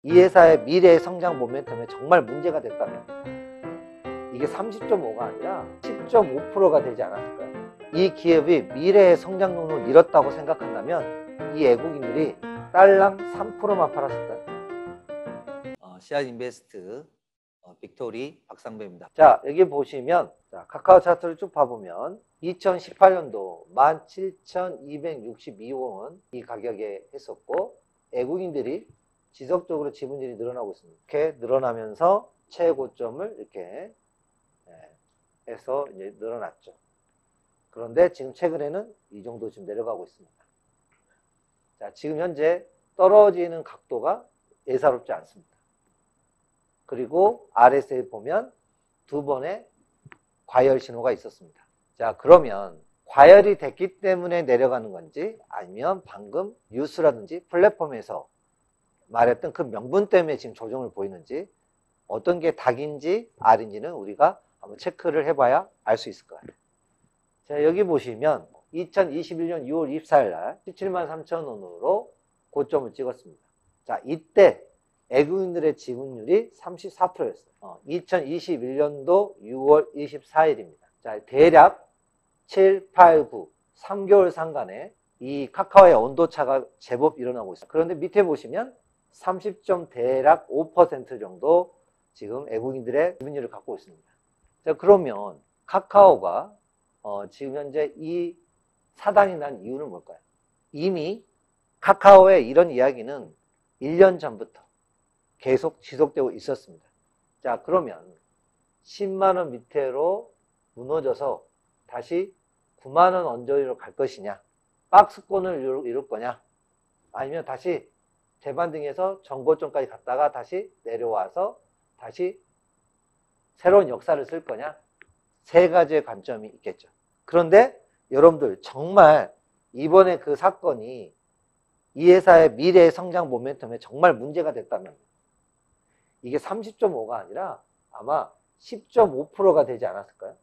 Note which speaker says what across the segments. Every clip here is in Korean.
Speaker 1: 이 회사의 미래의 성장 모멘텀에 정말 문제가 됐다면 이게 30.5가 아니라 10.5%가 되지 않았을까요? 이 기업이 미래의 성장률을 잃었다고 생각한다면 이 외국인들이 딸랑 3%만 팔았을까요? 시아인베스트 빅토리 박상배입니다. 자, 여기 보시면 카카오 차트를 쭉 봐보면 2018년도 17,262원 이 가격에 했었고 외국인들이 지속적으로 지분율이 늘어나고 있습니다. 이렇게 늘어나면서 최고점을 이렇게 해서 이제 늘어났죠. 그런데 지금 최근에는 이 정도 지금 내려가고 있습니다. 자, 지금 현재 떨어지는 각도가 예사롭지 않습니다. 그리고 RSI 보면 두 번의 과열 신호가 있었습니다. 자, 그러면 과열이 됐기 때문에 내려가는 건지 아니면 방금 뉴스라든지 플랫폼에서 말했던 그 명분 때문에 지금 조정을 보이는지 어떤 게 닭인지 알인지는 우리가 한번 체크를 해봐야 알 수 있을 거예요. 자, 여기 보시면 2021년 6월 24일 날 173,000원으로 고점을 찍었습니다. 자, 이때 외국인들의 지분율이 34%였어요. 2021년도 6월 24일입니다. 자, 대략 7, 8, 9, 3개월 상간에 이 카카오의 온도차가 제법 일어나고 있어요. 그런데 밑에 보시면 30점 대략 5% 정도 지금 외국인들의 지분율을 갖고 있습니다. 자, 그러면 카카오가 지금 현재 이 사단이 난 이유는 뭘까요? 이미 카카오의 이런 이야기는 1년 전부터 계속 지속되고 있었습니다. 자, 그러면 10만원 밑으로 무너져서 다시 9만원 언저리로 갈 것이냐, 박스권을 이룰 거냐, 아니면 다시 재반등해서 전고점까지 갔다가 다시 내려와서 다시 새로운 역사를 쓸 거냐, 세 가지의 관점이 있겠죠. 그런데 여러분들 정말 이번에 그 사건이 이 회사의 미래의 성장 모멘텀에 정말 문제가 됐다면 이게 30.5가 아니라 아마 10.5%가 되지 않았을까요?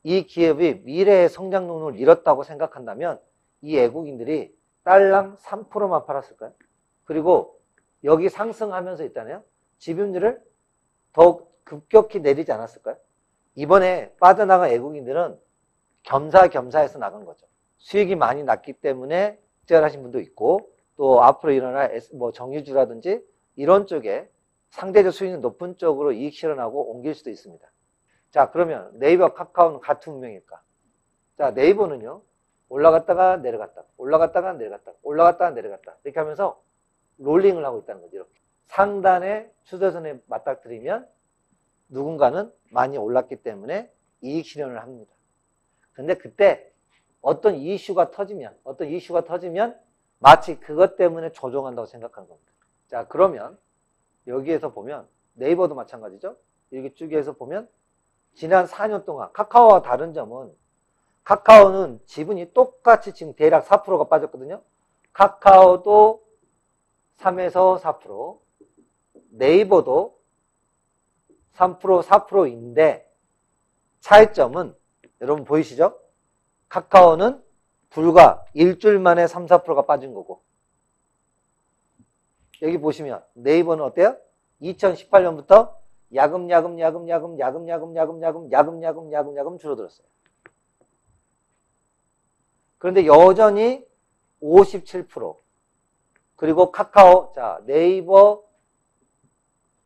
Speaker 1: 이 기업이 미래의 성장률을 잃었다고 생각한다면 이 외국인들이 딸랑 3%만 팔았을까요? 그리고 여기 상승하면서 있잖아요. 지분율을 더욱 급격히 내리지 않았을까요? 이번에 빠져나간 외국인들은 겸사겸사해서 나간 거죠. 수익이 많이 났기 때문에 특별하신 분도 있고 또 앞으로 일어날 정유주라든지 이런 쪽에 상대적 수익이 높은 쪽으로 이익 실현하고 옮길 수도 있습니다. 자, 그러면 네이버, 카카오는 같은 운명일까? 자, 네이버는요. 올라갔다가 내려갔다, 올라갔다가 내려갔다, 올라갔다가 내려갔다 이렇게 하면서 롤링을 하고 있다는 거죠. 이렇게 상단의 추세선에 맞닥뜨리면 누군가는 많이 올랐기 때문에 이익 실현을 합니다. 근데 그때 어떤 이슈가 터지면 마치 그것 때문에 조정한다고 생각하는 겁니다. 자, 그러면 여기에서 보면 네이버도 마찬가지죠. 이렇게 쭉 해서 보면 지난 4년 동안 카카오와 다른 점은 카카오는 지분이 똑같이 지금 대략 4%가 빠졌거든요. 카카오도 3에서 4%, 네이버도 3%, 4%인데 차이점은 여러분 보이시죠? 카카오는 불과 일주일 만에 3, 4%가 빠진 거고 여기 보시면 네이버는 어때요? 2018년부터 야금야금 줄어들었어요. 그런데 여전히 57% 그리고 카카오, 자, 네이버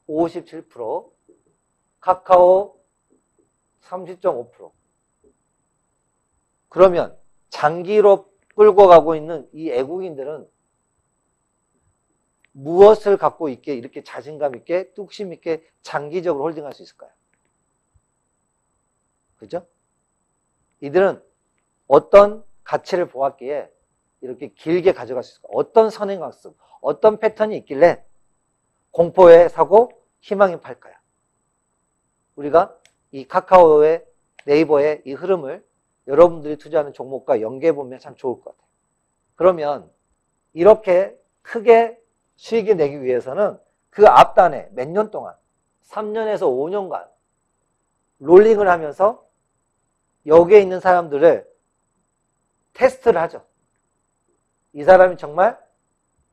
Speaker 1: 57%, 카카오 30.5%. 그러면 장기로 끌고 가고 있는 이 외국인들은 무엇을 갖고 있게 이렇게 자신감 있게 뚝심 있게 장기적으로 홀딩할 수 있을까요? 그죠? 이들은 어떤 가치를 보았기에 이렇게 길게 가져갈 수 있을까? 어떤 선행학습, 어떤 패턴이 있길래 공포에 사고 희망에 팔까요? 우리가 이 카카오의 네이버의 이 흐름을 여러분들이 투자하는 종목과 연계해보면 참 좋을 것 같아요. 그러면 이렇게 크게 수익이 내기 위해서는 그 앞단에 몇 년 동안 3년에서 5년간 롤링을 하면서 여기에 있는 사람들을 테스트를 하죠. 이 사람이 정말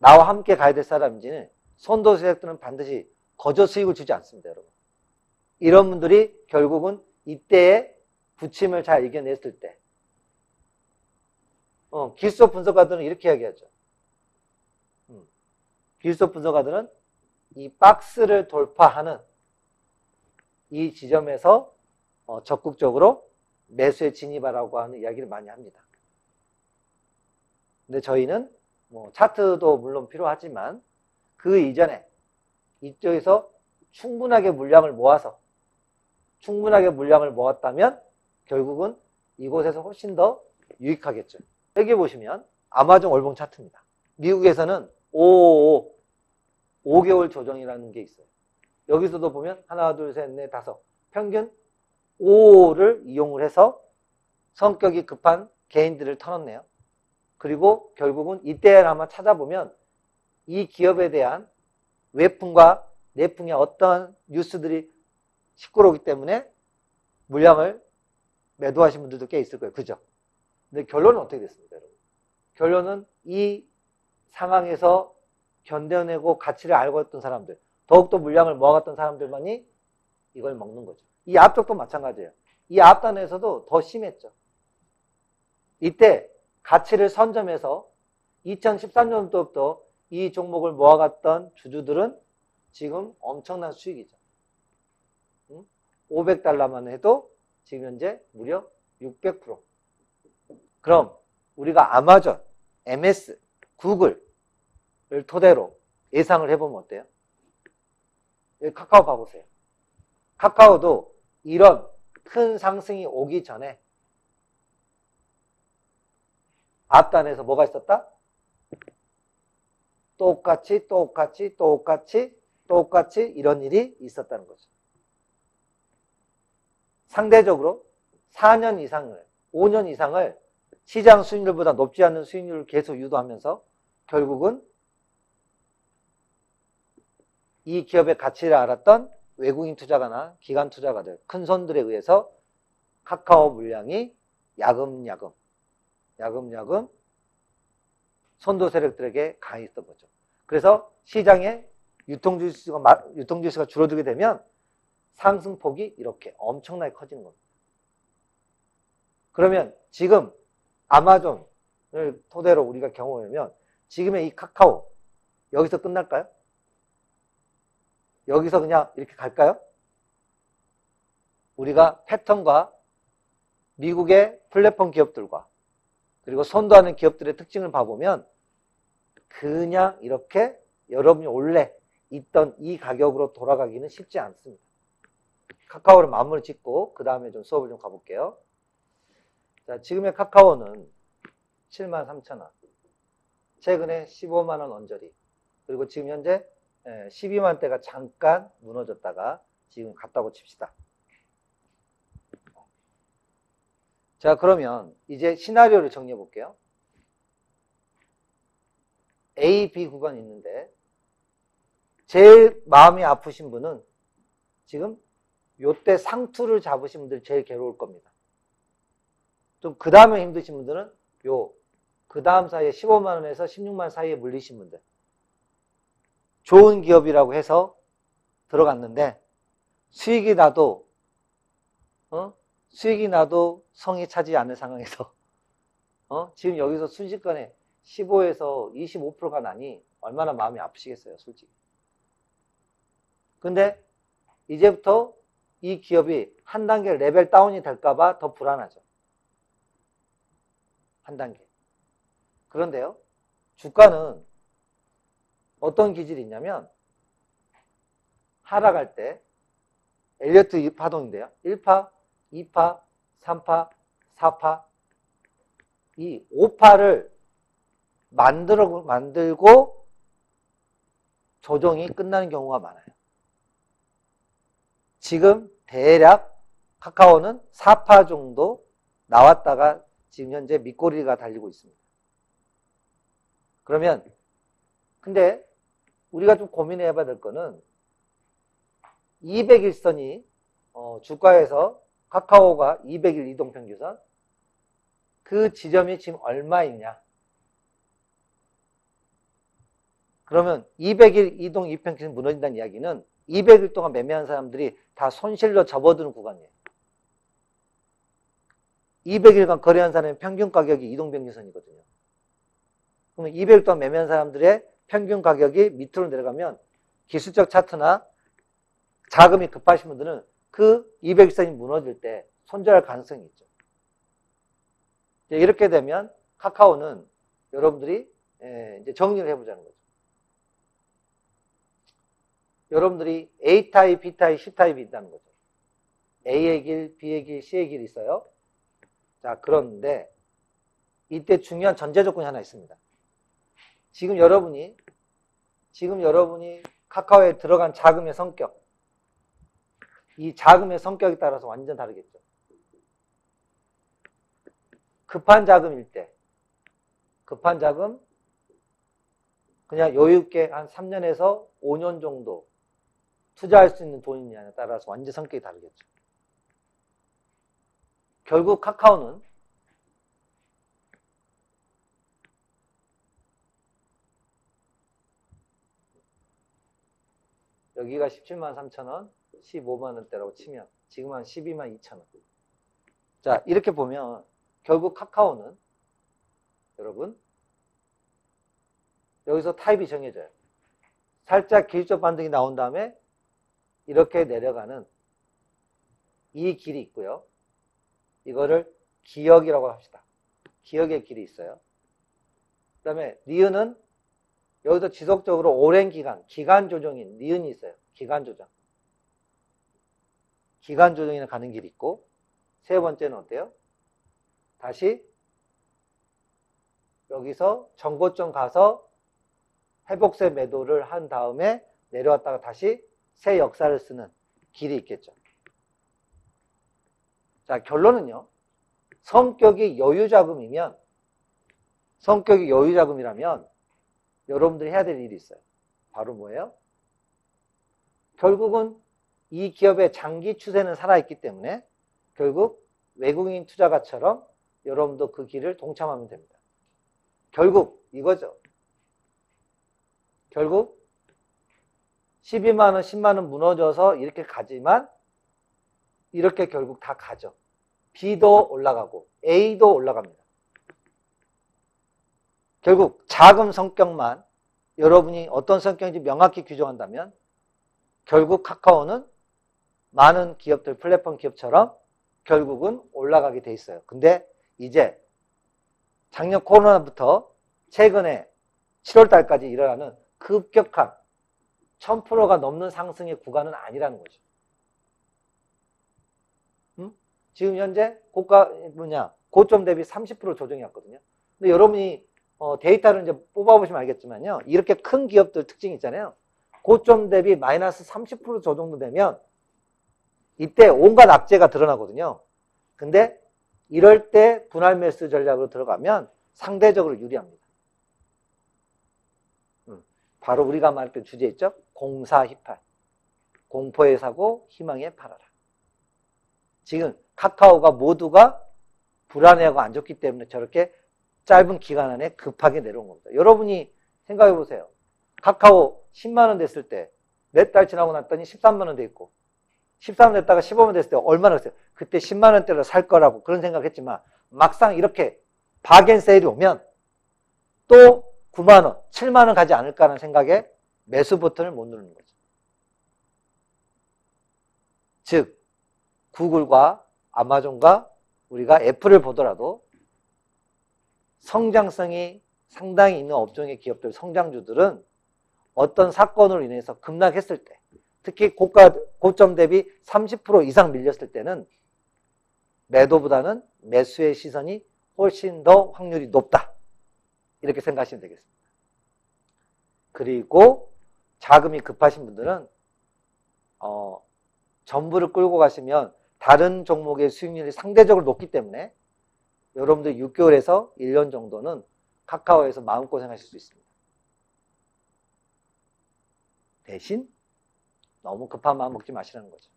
Speaker 1: 나와 함께 가야 될 사람인지는 선도 세력들은 반드시 거저 수익을 주지 않습니다, 여러분. 이런 분들이 결국은 이때의 부침을 잘 이겨냈을 때, 기술적 분석가들은 이렇게 이야기하죠. 기술적 분석가들은 이 박스를 돌파하는 이 지점에서 적극적으로 매수에 진입하라고 하는 이야기를 많이 합니다. 근데 저희는 뭐 차트도 물론 필요하지만 그 이전에 이쪽에서 충분하게 물량을 모았다면 결국은 이곳에서 훨씬 더 유익하겠죠. 여기 보시면 아마존 월봉 차트입니다. 미국에서는 5개월 조정이라는 게 있어요. 여기서도 보면 하나, 둘, 셋, 넷, 다섯 평균 5를 이용을 해서 성격이 급한 개인들을 털었네요. 그리고 결국은 이때를 한번 찾아보면 이 기업에 대한 외풍과 내풍의 어떤 뉴스들이 시끄러우기 때문에 물량을 매도하신 분들도 꽤 있을 거예요. 그죠? 근데 결론은 어떻게 됐습니까, 여러분? 결론은 이 상황에서 견뎌내고 가치를 알고 있던 사람들, 더욱더 물량을 모아갔던 사람들만이 이걸 먹는 거죠. 이 앞쪽도 마찬가지예요. 이 앞단에서도 더 심했죠. 이때 가치를 선점해서 2013년도부터 이 종목을 모아갔던 주주들은 지금 엄청난 수익이죠. 500달러만 해도 지금 현재 무려 600%. 그럼 우리가 아마존, MS, 구글을 토대로 예상을 해보면 어때요? 여기 카카오 봐보세요. 카카오도 이런 큰 상승이 오기 전에 앞단에서 뭐가 있었다? 똑같이 이런 일이 있었다는 거죠. 상대적으로 4년 이상을, 5년 이상을 시장 수익률보다 높지 않은 수익률을 계속 유도하면서 결국은 이 기업의 가치를 알았던 외국인 투자가나 기관 투자가들, 큰 손들에 의해서 카카오 물량이 야금야금 선도 세력들에게 강했던 거죠. 그래서 시장에 유통지수가 줄어들게 되면 상승폭이 이렇게 엄청나게 커지는 겁니다. 그러면 지금 아마존을 토대로 우리가 경험하면 지금의 이 카카오 여기서 끝날까요? 여기서 그냥 이렇게 갈까요? 우리가 패턴과 미국의 플랫폼 기업들과 그리고 선도하는 기업들의 특징을 봐보면 그냥 이렇게 여러분이 원래 있던 이 가격으로 돌아가기는 쉽지 않습니다. 카카오를 마무리 짓고 그 다음에 좀 수업을 좀 가볼게요. 자, 지금의 카카오는 73,000원, 최근에 15만원 언저리, 그리고 지금 현재 12만대가 잠깐 무너졌다가 지금 갔다고 칩시다. 자, 그러면 이제 시나리오를 정리해 볼게요. A, B 구간이 있는데 제일 마음이 아프신 분은 지금 요때 상투를 잡으신 분들 제일 괴로울 겁니다. 좀 그 다음에 힘드신 분들은 그 다음 사이에 15만원에서 16만원 사이에 물리신 분들, 좋은 기업이라고 해서 들어갔는데 수익이 나도 성이 차지 않는 상황에서 지금 여기서 순식간에 15에서 25%가 나니 얼마나 마음이 아프시겠어요, 솔직히. 근데 이제부터 이 기업이 한 단계 레벨 다운이 될까봐 더 불안하죠. 한 단계. 그런데요, 주가는 어떤 기질이 있냐면 하락할 때 엘리어트 파동인데요. 1파, 2파, 3파, 4파, 이 5파를 만들고 조정이 끝나는 경우가 많아요. 지금 대략 카카오는 4파 정도 나왔다가 지금 현재 밑꼬리가 달리고 있습니다. 그러면 근데 우리가 좀 고민해 봐야 될 거는 200일선이 주가에서 카카오가 200일 이동평균선 그 지점이 지금 얼마이냐. 그러면 200일 이동 이평균이 무너진다는 이야기는 200일 동안 매매한 사람들이 다 손실로 접어드는 구간이에요. 200일간 거래한 사람의 평균 가격이 이동평균선이거든요. 그러면 200일 동안 매매한 사람들의 평균 가격이 밑으로 내려가면 기술적 차트나 자금이 급하신 분들은 그 200일선이 무너질 때 손절할 가능성이 있죠. 이렇게 되면 카카오는 여러분들이 이제 정리를 해보자는 거죠. 여러분들이 A타입, B타입, C타입이 있다는 거죠. A의 길, B의 길, C의 길이 있어요. 자, 그런데 이때 중요한 전제 조건이 하나 있습니다. 지금 여러분이 카카오에 들어간 자금의 성격, 이 자금의 성격에 따라서 완전 다르겠죠. 급한 자금일 때, 급한 자금, 그냥 여유있게 한 3년에서 5년 정도 투자할 수 있는 돈이냐에 따라서 완전 성격이 다르겠죠. 결국 카카오는 여기가 17만 3천 원, 15만 원대라고 치면 지금 한 12만 2천 원. 자, 이렇게 보면 결국 카카오는 여러분 여기서 타입이 정해져요. 살짝 기술적 반등이 나온 다음에 이렇게 내려가는 이 길이 있고요. 이거를 기역이라고 합시다. 기역의 길이 있어요. 그 다음에 니은은 여기서 지속적으로 오랜 기간 조정인 니은이 있어요. 기간 조정. 기간 조정에는 가는 길이 있고, 세 번째는 어때요? 다시 여기서 전고점 가서 회복세 매도를 한 다음에 내려왔다가 다시 새 역사를 쓰는 길이 있겠죠. 자, 결론은요. 성격이 여유자금이라면 여러분들이 해야 될 일이 있어요. 바로 뭐예요? 결국은 이 기업의 장기 추세는 살아있기 때문에 결국 외국인 투자가처럼 여러분도 그 길을 동참하면 됩니다. 결국 이거죠. 결국 12만 원, 10만 원 무너져서 이렇게 가지만 이렇게 결국 다 가죠. B도 올라가고 A도 올라갑니다. 결국 자금 성격만 여러분이 어떤 성격인지 명확히 규정한다면 결국 카카오는 많은 기업들, 플랫폼 기업처럼 결국은 올라가게 돼 있어요. 근데 이제 작년 코로나부터 최근에 7월 달까지 일어나는 급격한 1000%가 넘는 상승의 구간은 아니라는 거죠. 지금 현재 고점 대비 30% 조정이 왔거든요. 근데 여러분이 데이터를 이제 뽑아보시면 알겠지만요. 이렇게 큰 기업들 특징이 있잖아요. 고점 대비 마이너스 30% 저 정도 되면 이때 온갖 악재가 드러나거든요. 근데 이럴 때 분할 매수 전략으로 들어가면 상대적으로 유리합니다. 바로 우리가 말했던 주제 있죠? 공사희팔. 공포에 사고 희망에 팔아라. 지금 카카오가 모두가 불안해하고 안 좋기 때문에 저렇게 짧은 기간 안에 급하게 내려온 겁니다. 여러분이 생각해 보세요. 카카오 10만 원 됐을 때 몇 달 지나고 났더니 13만 원 돼 있고 13만 원 됐다가 15만 원 됐을 때 얼마나 했어요? 그때 10만 원대로 살 거라고 그런 생각을 했지만 막상 이렇게 바겐 세일이 오면 또 9만 원, 7만 원 가지 않을까라는 생각에 매수 버튼을 못 누르는 거죠. 즉 구글과 아마존과 우리가 애플을 보더라도 성장성이 상당히 있는 업종의 기업들, 성장주들은 어떤 사건으로 인해서 급락했을 때, 특히 고점 대비 30% 이상 밀렸을 때는 매도보다는 매수의 시선이 훨씬 더 확률이 높다. 이렇게 생각하시면 되겠습니다. 그리고 자금이 급하신 분들은 전부를 끌고 가시면 다른 종목의 수익률이 상대적으로 높기 때문에 여러분들 6개월에서 1년 정도는 카카오에서 마음고생하실 수 있습니다. 대신 너무 급한 마음 먹지 마시라는 거죠.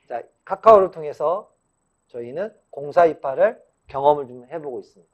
Speaker 1: 자, 카카오를 통해서 저희는 공사이파를 경험을 좀 해보고 있습니다.